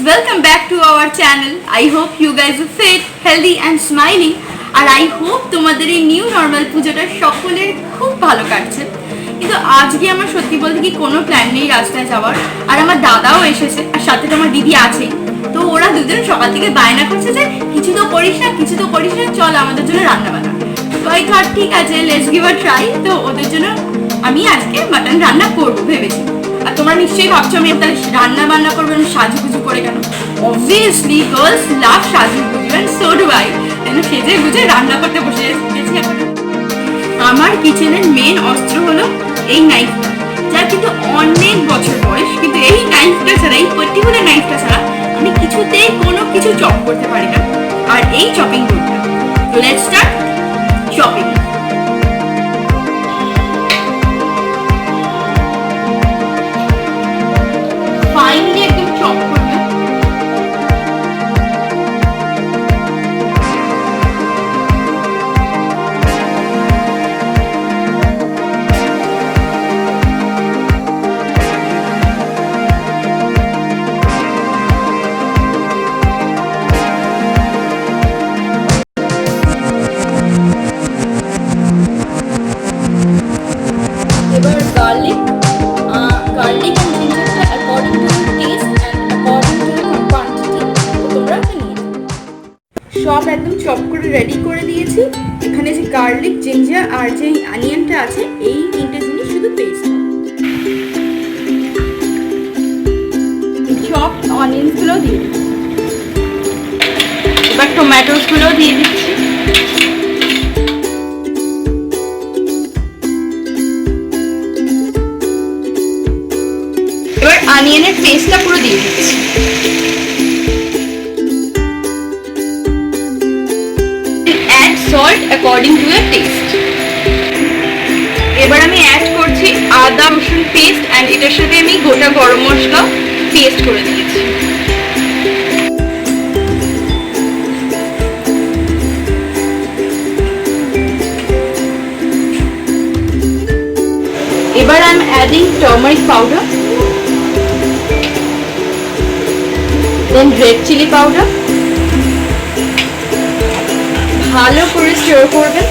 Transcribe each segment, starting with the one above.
welcome back to our channel. I hope you guys are fit, healthy and smiling. R I hope তোমাদের এই new normal পুজোটা সকলের খুব ভালো কাটছে। কিন্তু আজকে আমার সত্যি বলতে কি কোনো প্ল্যান নেই রাস্তায় যাওয়ার। আর আমার দাদাও এসেছে আর সাথে তো আমার দিদি আছে। তো ওরা দুজন সকাল থেকে বায়না করছে যে কিছু তো করিস না চল আমাদের জন্য রান্না বান্না। তো I thought ঠিক আছে let's give a try। তো ওদের জন্য আমি আজকে মাটন রান্না করবো ভেবেছি। আর তোমরা নিশ্চয়ই ভাবছো আমি তাহলে রান্না বান্না করবো আমি সাজুগুজু করে কেন? অবভিয়াসলি গার্লস লাভ সাজুগুজু এন্ড সো ডু আই। কেন সেজে গুজে রান্না করতে বসে গেছি এখন। আমার কিচেনের মেন অস্ত্র হলো এই নাইফটা, যার কিন্তু অনেক বছর বয়স, কিন্তু এই নাইফটা ছাড়া, এই পার্টিকুলার নাইফটা ছাড়া আমি কিছুতেই কোনো কিছু চপ করতে পারি না। আর এই চপিং বোর্ডটা। তো লেটস স্টার্ট চপিং। ফাইনলি একদম চপ করবে। এবার গার্লিক and জিঞ্জারটা according to taste and according to quantity তোমরা নিয়ে সব একদম চপ করে রেডি করে দিয়েছি। এখানে যে গার্লিক, জিঞ্জার আর যে অনিয়নটা আছে এই তিনটে জিনিস শুধু পেস্ট। চপ অনিয়নসগুলো দিয়ে দিচ্ছি, এবার টমেটোসগুলো দিয়ে দিচ্ছি। এবার অনিয়নের পেস্টটা পুরো দিয়ে দিচ্ছি। Add salt according to your taste. এবার আমি অ্যাড করছি আদা রসুন পেস্ট অ্যান্ড এটার সাথে আমি গোটা গরম মশলা পেস্ট করে দিয়েছি। এবার I am adding turmeric powder, then red chilli powder. ভালো করে স্টির করবেন।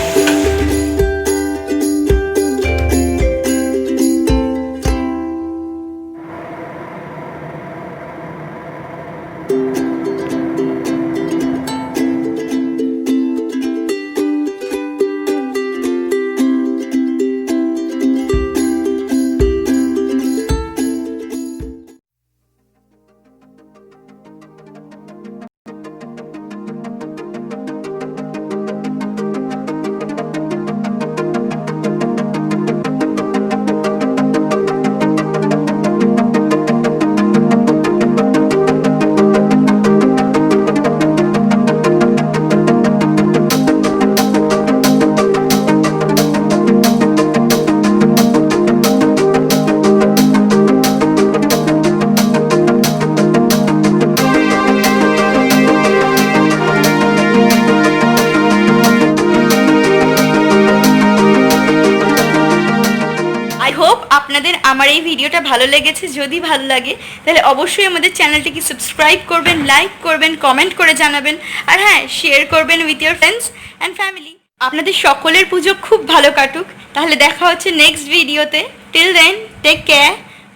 আপনাদের আমার এই ভিডিওটা ভালো লেগেছে। যদি ভালো লাগে তাহলে অবশ্যই আমাদের চ্যানেলটিকে সাবস্ক্রাইব করবেন, লাইক করবেন, কমেন্ট করে জানাবেন, আর হ্যাঁ শেয়ার করবেন with your friends and family. আপনাদের সকলের পুজো খুব ভালো কাটুক। তাহলে দেখা হচ্ছে নেক্সট ভিডিওতে। Till then take care,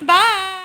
by.